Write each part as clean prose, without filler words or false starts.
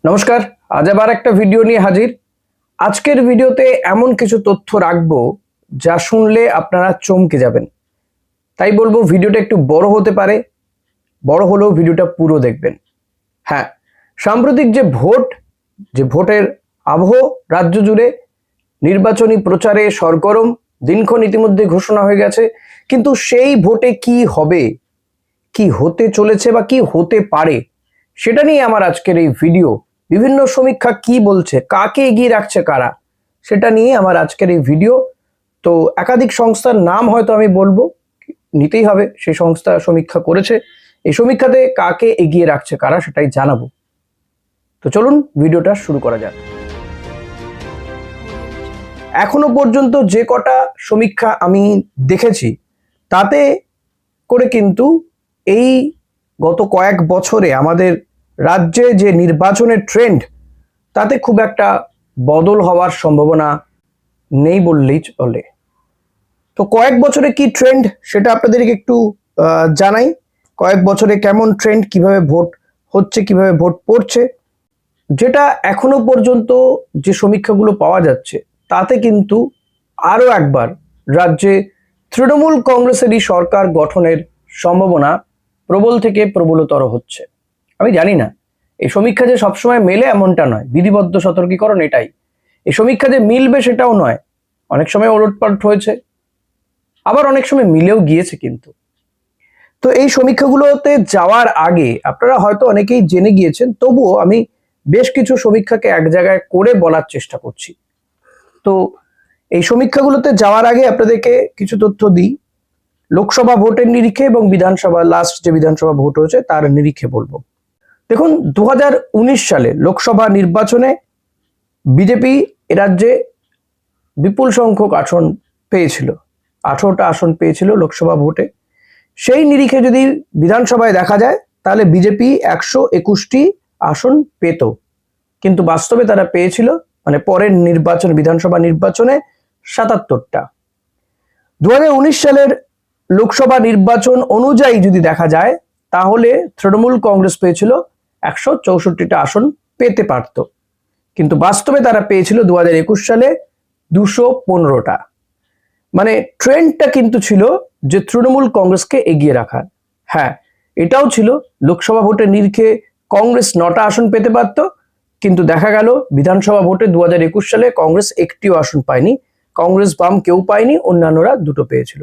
নমস্কার। আজ আবার একটা ভিডিও নিয়ে হাজির। আজকের ভিডিওতে এমন কিছু তথ্য রাখবো যা শুনলে আপনারা চমকে যাবেন। তাই বলবো ভিডিওটা একটু বড় হতে পারে, বড় হলেও ভিডিওটা পুরো দেখবেন। হ্যাঁ, সাম্প্রতিক যে ভোটের আবহ রাজ্য জুড়ে নির্বাচনী প্রচারে সরগরম, দিনক্ষণ ইতিমধ্যে ঘোষণা হয়ে গেছে, কিন্তু সেই ভোটে কি হবে, কি হতে চলেছে বা কি হতে পারে সেটা নিয়ে আমার আজকের এই ভিডিও। বিভিন্ন সমীক্ষা কি বলছে, কাকে এগিয়ে রাখছে কারা, সেটা নিয়ে আমার আজকের এই ভিডিও। তো একাধিক সংস্থার নাম হয়তো আমি বলবো, নিতেই হবে, সেই সংস্থা সমীক্ষা করেছে, এই সমীক্ষাতে কাকে এগিয়ে রাখছে কারা সেটাই জানাবো। তো চলুন ভিডিওটা শুরু করা যাক। এখনো পর্যন্ত যে কটা সমীক্ষা আমি দেখেছি তাতে করে কিন্তু এই গত কয়েক বছরে আমাদের রাজ্যে যে নির্বাচনের ট্রেন্ড তাতে খুব একটা বদল হওয়ার সম্ভাবনা নেই বললেই চলে। তো কয়েক বছরে কি ট্রেন্ড সেটা আপনাদেরকে একটু জানাই। কয়েক বছরে কেমন ট্রেন্ড, কিভাবে ভোট হচ্ছে, কিভাবে ভোট পড়ছে, যেটা এখনো পর্যন্ত যে সমীক্ষাগুলো পাওয়া যাচ্ছে তাতে কিন্তু আরো একবার রাজ্যে তৃণমূল কংগ্রেসেরই সরকার গঠনের সম্ভাবনা প্রবল থেকে প্রবলতর হচ্ছে। আমি জানি না এই সমীক্ষা যে সবসময় মেলে এমনটা নয়, বিধিবদ্ধ সতর্কীকরণ এটাই। এই সমীক্ষা যে মিলবে সেটাও নয়, অনেক সময় ওলটপালট হয়েছে, আবার অনেক সময় মিলেও গিয়েছে। কিন্তু তো এই সমীক্ষাগুলোতে যাওয়ার আগে আপনারা হয়তো অনেকেই জেনে গিয়েছেন, তবুও আমি বেশ কিছু সমীক্ষাকে এক জায়গায় করে বলার চেষ্টা করছি। তো এই সমীক্ষাগুলোতে যাওয়ার আগে আপনাদেরকে কিছু তথ্য দিই। লোকসভা ভোটের নিরিখে এবং বিধানসভা, লাস্ট যে বিধানসভা ভোট হয়েছে তার নিরিখে বলবো। দেখুন, 2019 সালে লোকসভা নির্বাচনে বিজেপি এ রাজ্যে বিপুল সংখ্যক আসন পেয়েছিল, 18টা আসন পেয়েছিল লোকসভা ভোটে। সেই নিরিখে যদি বিধানসভায় দেখা যায় তাহলে বিজেপি 121টি আসন পেত, কিন্তু বাস্তবে তারা পেয়েছিল, মানে পরের নির্বাচন, বিধানসভা নির্বাচনে 77টা। 2019 সালের লোকসভা নির্বাচন অনুযায়ী যদি দেখা যায় তাহলে তৃণমূল কংগ্রেস পেয়েছিল 164টা আসন, পেতে পারত, কিন্তু বাস্তবে তারা পেয়েছিল 2021 সালে 215টা। মানে ট্রেন্ডটা কিন্তু ছিল যে তৃণমূল কংগ্রেসকে এগিয়ে রাখার। হ্যাঁ, এটাও ছিল লোকসভা ভোটের নিরিখে কংগ্রেস 9টা আসন পেতে পারত, কিন্তু দেখা গেল বিধানসভা ভোটে 2021 সালে কংগ্রেস একটিও আসন পায়নি, কংগ্রেস বাম কেউ পায়নি, অন্যান্যরা 2টো পেয়েছিল।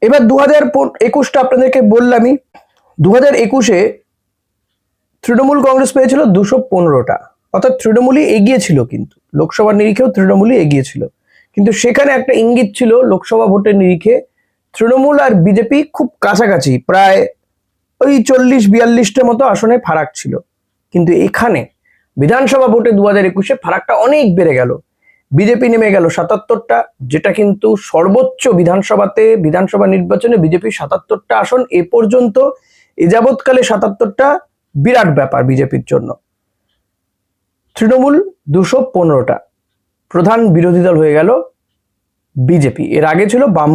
এবার 2021টা আপনাদেরকে বললামই। 2021-এ তৃণমূল কংগ্রেস পেয়েছিল 215টা, অর্থাৎ তৃণমূলই এগিয়েছিল, কিন্তু লোকসভার নিরিখেও তৃণমূলই এগিয়েছিল। কিন্তু সেখানে একটা ইঙ্গিত ছিল, লোকসভা ভোটের নিরিখে তৃণমূল আর বিজেপি খুব কাছাকাছি, প্রায় ওই 40-42টা মতো আসনে ফারাক ছিল। কিন্তু এখানে বিধানসভা ভোটে 2021-এ ফারাকটা অনেক বেড়ে গেল, বিজেপি নেমে গেল 77টা, যেটা কিন্তু সর্বোচ্চ বিধানসভা নির্বাচনে বিজেপি 77টা আসন এ পর্যন্ত, এ যাবৎকালে 77টা বিরাট ব্যাপার বিজেপির জন্য। তৃণমূল 215টা, প্রধান বিরোধী দল হয়ে গেল বিজেপি। এর আগে ছিল বাম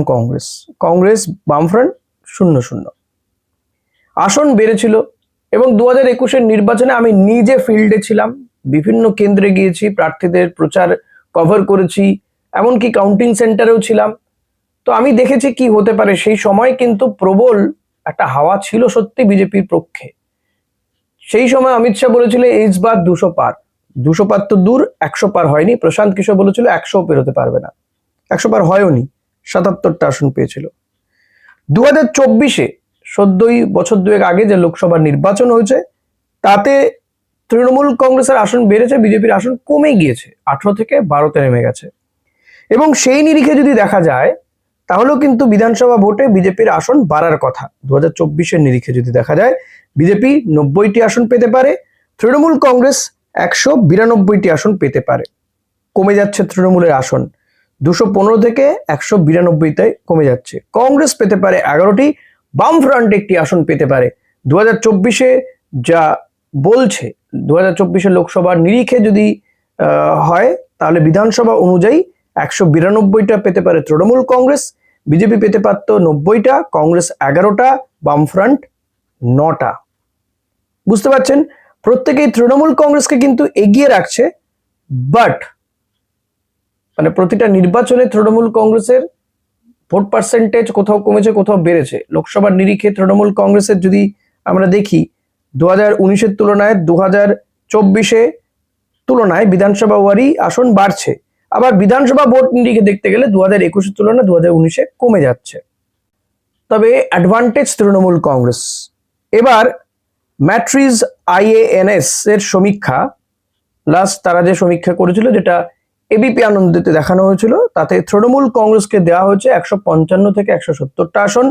কংগ্রেস বামফ্রন্ট 0-0 আসন বেড়েছিল। এবং 2021-এর নির্বাচনে আমি নিজে ফিল্ডে ছিলাম, বিভিন্ন কেন্দ্রে গিয়েছি, প্রার্থীদের প্রচার কভার করেছি, এমনকি কাউন্টিং সেন্টারেও ছিলাম। তো আমি দেখেছি কি হতে পারে। সেই সময় কিন্তু প্রবল একটা হাওয়া ছিল সত্যি বিজেপির পক্ষে। সেই সময় অমিত শাহ বলেছিল এইচ বার 200 পার, 200 পার তো দূর, 100 পার হয়নি। প্রশান্ত কিশোর বলেছিল 100 পেরোতে পারবে না, 100 পার হয়নি, 77টা আসন পেয়েছিল। 2024-এ সদ্যই বছর দুয়েক আগে যে লোকসভা নির্বাচন হয়েছে তাতে তৃণমূল কংগ্রেসের আসন বেড়েছে, বিজেপির আসন কমে গিয়েছে, 18 থেকে 12তে নেমে গেছে। এবং সেই নিরিখে যদি দেখা যায় তাহলেও কিন্তু বিধানসভা ভোটে বিজেপির আসন বাড়ার কথা। 2024-এর নিরিখে যদি দেখা যায় বিজেপি 90টি আসন পেতে পারে, তৃণমূল কংগ্রেস 192টি আসন পেতে পারে। কমে যাচ্ছে তৃণমূলের আসন, 215 থেকে 192তে কমে যাচ্ছে। কংগ্রেস পেতে পারে 11টি, বামফ্রন্ট একটি আসন পেতে পারে। 2024-এ যা বলছে, 2024-এর লোকসভার নিরিখে যদি হয় তাহলে বিধানসভা অনুযায়ী 192টা পেতে পারে তৃণমূল কংগ্রেস, বিজেপি পেতে পারত 90টা, কংগ্রেস 11টা, বামফ্রন্ট 9টা। বুঝতে পারছেন, প্রত্যেকেই তৃণমূল কংগ্রেসকে কিন্তু এগিয়ে রাখছে, বাট মানে প্রতিটা নির্বাচনে তৃণমূল কংগ্রেসের ভোট পার্সেন্টেজ কোথাও কমেছে কোথাও বেড়েছে। লোকসভার নিরিখে তৃণমূল কংগ্রেসের যদি আমরা দেখি 2019-এর তুলনায় 2024-এ তুলনায় বিধানসভা ওয়ারি আসন বাড়ছে, আবার বিধানসভা ভোট নিরিখে দেখতে গেলে 2021-এর তুলনায় 2019-এ কমে যাচ্ছে। তবে অ্যাডভান্টেজ তৃণমূল কংগ্রেস। এবার ম্যাট্রিজ IANS এর সমীক্ষা, লাস্ট তারা যে সমীক্ষা করেছিল, যেটা এবিপি আনন্দতে দেখানো হয়েছিল, তাতে তৃণমূল কংগ্রেসকে দেওয়া হয়েছে 155 থেকে 170টা আসন,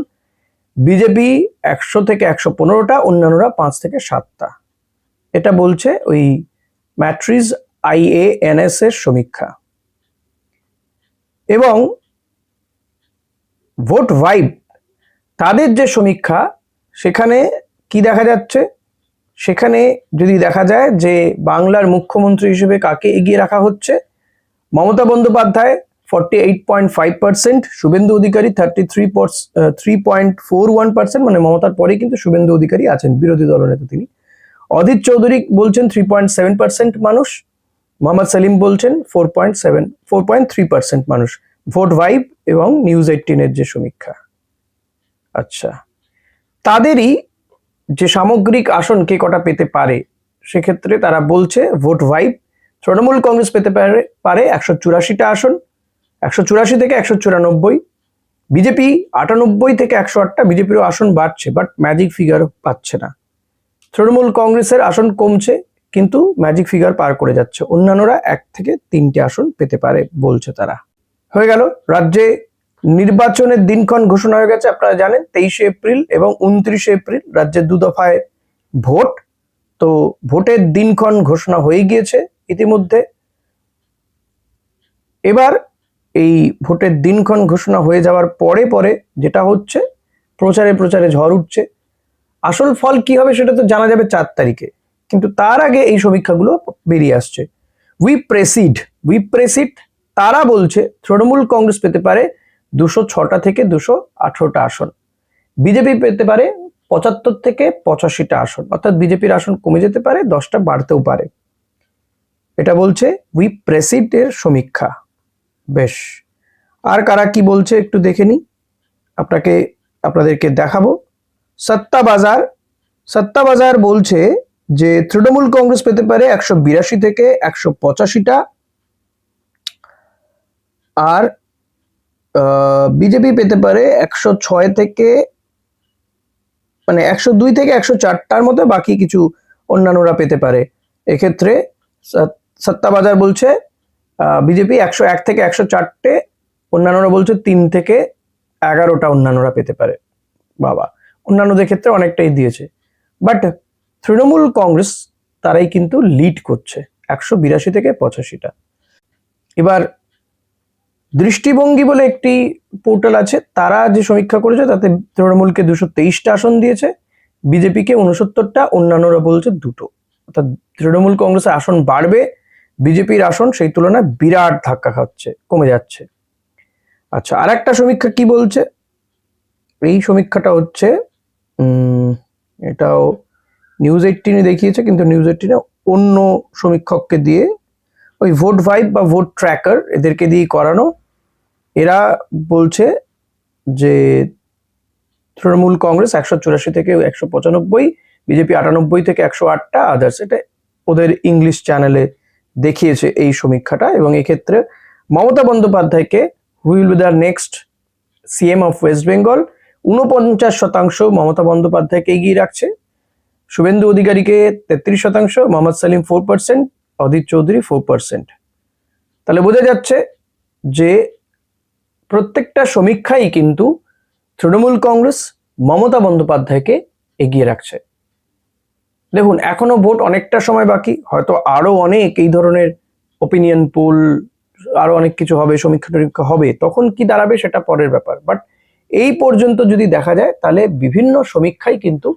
বিজেপি 100 থেকে 115টা, অন্যান্যরা 5 থেকে 7টা। এটা বলছে ওই ম্যাট্রিজ IANS এর সমীক্ষা। এবং ভোট ভাইব তাদের যে সমীক্ষা, সেখানে কি দেখা যাচ্ছে, সেখানে যদি দেখা যায় যে বাংলার মুখ্যমন্ত্রী হিসেবে কাকে এগিয়ে রাখা হচ্ছে, মমতা বন্দ্যোপাধ্যায় 48.5%, শুভেন্দু অধিকারী 3.41%, মানে মমতার পরে কিন্তু শুভেন্দু অধিকারী আছেন, বিরোধী দলনেতা তিনি। অধীর চৌধুরী বলছেন 3.7% মানুষ, মোহাম্মদ সেলিম বলছেন 4.3% মানুষ। ভোট ভাইব এবং নিউজ 18-এর যে সমীক্ষা। আচ্ছা, তাদেরই যে সামগ্রিক আসন কে কটা পেতে পারে, সেক্ষেত্রে তারা বলছে ভোট ভাইব তৃণমূল কংগ্রেস পেতে পারে 184টা আসন, 184 থেকে 194, বিজেপি 98 থেকে 108টা, বিজেপিরও আসন বাড়ছে বাট ম্যাজিক ফিগার পাচ্ছে না। তৃণমূল কংগ্রেসের আসন কমছে কিন্তু ম্যাজিক ফিগার পার করে যাচ্ছে, অন্যান্যরা 1 থেকে 3টে আসন পেতে পারে বলছে তারা। হয়ে গেল, রাজ্যে নির্বাচনের দিনক্ষণ ঘোষণা হয়ে গেছে, আপনারা জানেন 23শে এপ্রিল এবং 29শে এপ্রিল রাজ্যে 2 দফায় ভোট। তো ভোটের দিনক্ষণ ঘোষণা হয়ে গিয়েছে ইতিমধ্যে। এবার এই ভোটের দিনক্ষণ ঘোষণা হয়ে যাওয়ার পরে পরে যেটা হচ্ছে, প্রচারে ঝড় উঠছে। আসল ফল কি হবে সেটা তো জানা যাবে 4 তারিখে, কিন্তু তার আগে এই সমীক্ষাগুলো বেরিয়ে আসছে। উই প্রেসিড তারা বলছে তৃণমূল কংগ্রেস পেতে পারে 206টা থেকে 218টা আসন, বিজেপি পেতে পারে 75 থেকে 85টা আসন, অর্থাৎ বিজেপির আসন কমে যেতে পারে, 10টা বাড়তেও পারে। এটা বলছে উই প্রেসিড এর সমীক্ষা। বেশ, আর কারা কি বলছে একটু দেখে নি, আপনাদেরকে দেখাবো। সত্তা বাজার বলছে যে তৃণমূল কংগ্রেস পেতে পারে 182 থেকে 185টা, আর বিজেপি পেতে পারে 106 থেকে মানে 102 থেকে 104টার মতো, বাকি কিছু অন্যান্যরা পেতে পারে। এক্ষেত্রে সত্তা বাজার বলছে বিজেপি 101 থেকে 104টে, অন্যান্যরা বলছে 3 থেকে 11টা অন্যান্যরা পেতে পারে। বাবা, অন্যান্যদের ক্ষেত্রে অনেকটাই দিয়েছে, বাট তৃণমূল কংগ্রেস তারাই কিন্তু লিড করছে 182 থেকে 85টা। এবার দৃষ্টিভঙ্গি বলে একটি পোর্টাল আছে, তারা যে সমীক্ষা করেছে তাতে তৃণমূলকে 223টা আসন দিয়েছে, বিজেপিকে 69টা, অন্যান্যরা বলছে 2টো। অর্থাৎ তৃণমূল কংগ্রেসের আসন বাড়বে, বিজেপির আসন সেই তুলনায় বিরাট ধাক্কা খাচ্ছে, কমে যাচ্ছে। আচ্ছা, আর একটা সমীক্ষা কি বলছে, এই সমীক্ষাটা হচ্ছে এটাও নিউজ 18-এ দেখিয়েছে, কিন্তু নিউজ 18-এ অন্য সমীক্ষককে দিয়ে, ওই ভোট ভাইব বা ভোট ট্র্যাকার এদেরকে দিয়ে করানো। এরা বলছে যে তৃণমূল কংগ্রেস 184 থেকে 195, বিজেপি 98 থেকে 108টা, আদার্স। এটা ওদের ইংলিশ চ্যানেলে দেখিয়েছে এই সমীক্ষাটা। এবং এক্ষেত্রে মমতা বন্দ্যোপাধ্যায়কে, who will be the next CM of West Bengal, 49% Mamata বন্দ্যোপাধ্যায়কে এগিয়ে রাখছে, শুভেন্দু অধিকারীকে 33%, মোহাম্মদ সেলিম 4%, অধীর চৌধুরী 4%। তাহলে বোঝা যাচ্ছে যে প্রত্যেকটা সমীক্ষাই কিন্তু তৃণমূল কংগ্রেস মমতা বন্দ্যোপাধ্যায়কে এগিয়ে রাখছে। দেখুন, এখনো ভোট অনেকটা সময় বাকি, হয়তো আরো অনেক এই ধরনের ওপিনিয়ন পোল, আরো অনেক কিছু হবে, সমীক্ষা টরীক্ষা হবে, তখন কি দাঁড়াবে সেটা পরের ব্যাপার। বাট এই পর্যন্ত যদি দেখা যায় তাহলে বিভিন্ন সমীক্ষাই কিন্তু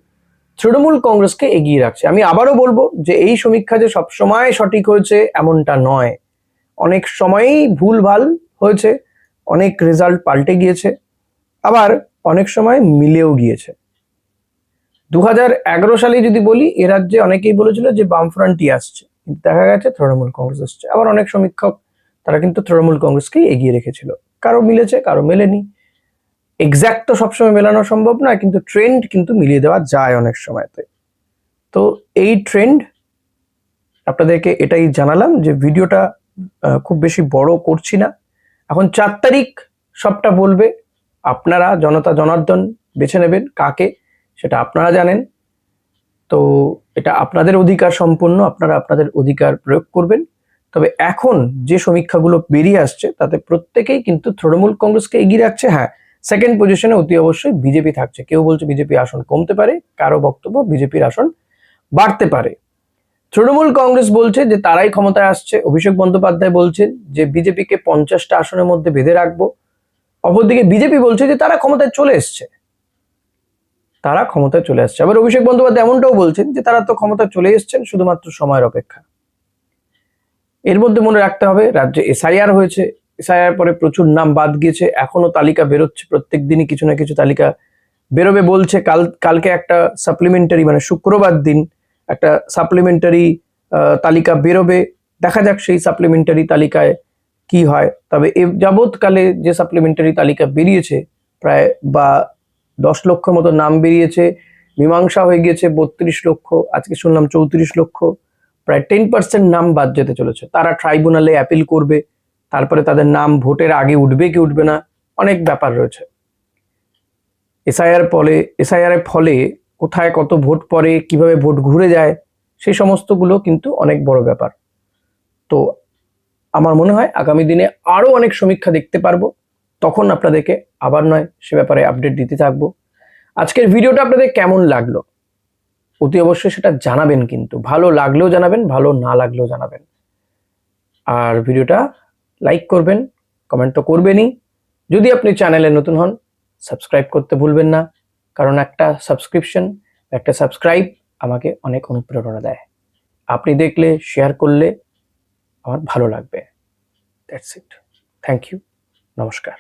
তৃণমূল কংগ্রেসকে এগিয়ে রাখছে। আমি আবারও বলবো যে এই সমীক্ষা যে সবসময় সঠিক হয়েছে এমনটা নয়, অনেক সময়ই ভুলভাল হয়েছে, অনেক রেজাল্ট পাল্টে গিয়েছে, আবার অনেক সময় মিলেও গিয়েছে। 2011 সালে যদি বলি, এ রাজ্যে অনেকেই বলেছিল যে বামফ্রন্টই আসছে, কিন্তু দেখা গেছে তৃণমূল কংগ্রেস আসছে। আবার অনেক সমীক্ষক তারা কিন্তু তৃণমূল কংগ্রেসকেই এগিয়ে রেখেছিল। কারো মিলেছে, কারো মেলেনি। এক্স্যাক্ট তো সবসময় মেলানো সম্ভব না, কিন্তু ট্রেন্ড কিন্তু মিলিয়ে দেওয়া যায় অনেক সময়তে। তো এই ট্রেন্ড আপনাদেরকে এটাই জানালাম, যে ভিডিওটা খুব বেশি বড় করছি না। এখন 4 তারিখ সবটা বলবে, আপনারা জনতা জনার্দন বেছে নেবেন কাকে, সেটা আপনারা জানেন। তো এটা আপনাদের অধিকার সম্পূর্ণ, আপনারা আপনাদের অধিকার প্রয়োগ করবেন। তবে এখন যে সমীক্ষাগুলো বেরিয়ে আসছে তাতে প্রত্যেকেই কিন্তু তৃণমূল কংগ্রেসকে এগিয়ে রাখছে। হ্যাঁ, সেকেন্ড পজিশনে অতি অবশ্যই বিজেপি থাকছে। কেউ বলছে বিজেপি আসন কমতে পারে, কারো বক্তব্য বিজেপির আসন বাড়তে পারে। তৃণমূল কংগ্রেস বলছে যে তারাই ক্ষমতায় আসছে। অভিষেক বন্দ্যোপাধ্যায় বলছেন যে বিজেপিকে 50টা আসনের মধ্যে বেঁধে রাখবো। অপরদিকে বিজেপি বলছে যে তারা ক্ষমতায় চলে এসছে, তারা ক্ষমতায় চলে আসছে। আবার অভিষেক বন্দ্যোপাধ্যায় এমনটাও বলছেন যে তারা তো ক্ষমতায় চলে এসছেন, শুধুমাত্র সময়ের অপেক্ষা। এর মধ্যে মনে রাখতে হবে রাজ্যে এসআইআর হয়েছে, এসআইআর পরে প্রচুর নাম বাদ গিয়েছে, এখনো তালিকা বেরোচ্ছে, প্রত্যেক দিনই কিছু না কিছু তালিকা বেরোবে বলছে। কালকে একটা সাপ্লিমেন্টারি, মানে শুক্রবার দিন একটা সাপ্লিমেন্টারি তালিকা বেরোবে। দেখা যাক সেই সাপ্লিমেন্টারি তালিকায় কি হয়। তবে এ যাবৎকালে যে সাপ্লিমেন্টারি তালিকা বেরিয়েছে, প্রায় 10 লক্ষর মতো নাম বেরিয়েছে, মীমাংসা হয়ে গিয়েছে 32 লক্ষ, আজকে শুনলাম 34 লক্ষ, প্রায় 10% নাম বাদ যেতে চলেছে। তারা ট্রাইব্যুনালে অ্যাপিল করবে, তারপরে তাদের নাম ভোটের আগে উঠবে কি উঠবে না, অনেক ব্যাপার রয়েছে। এসআইআর এর ফলে কোথায় কত ভোট পড়ে, কিভাবে ভোট ঘুরে যায়, সেই সমস্তগুলো কিন্তু অনেক বড় ব্যাপার। তো আমার মনে হয় আগামী দিনে আরো অনেক সমীক্ষা দেখতে পারবো, তখন আপনাদেরকে আবার নয় সে ব্যাপারে আপডেট দিতে থাকবো। আজকের ভিডিওটা আপনাদের কেমন লাগলো অতি অবশ্যই সেটা জানাবেন, কিন্তু ভালো লাগলেও জানাবেন, ভালো না লাগলেও জানাবেন। আর ভিডিওটা লাইক করবেন, কমেন্ট তো করবেনই। যদি আপনি চ্যানেলে নতুন হন, সাবস্ক্রাইব করতে ভুলবেন না, কারণ একটা সাবস্ক্রিপশন, একটা সাবস্ক্রাইব আমাকে অনেক অনুপ্রেরণা দেয়। আপনি দেখলে, শেয়ার করলে আমার ভালো লাগবে। That's it. Thank you. নমস্কার।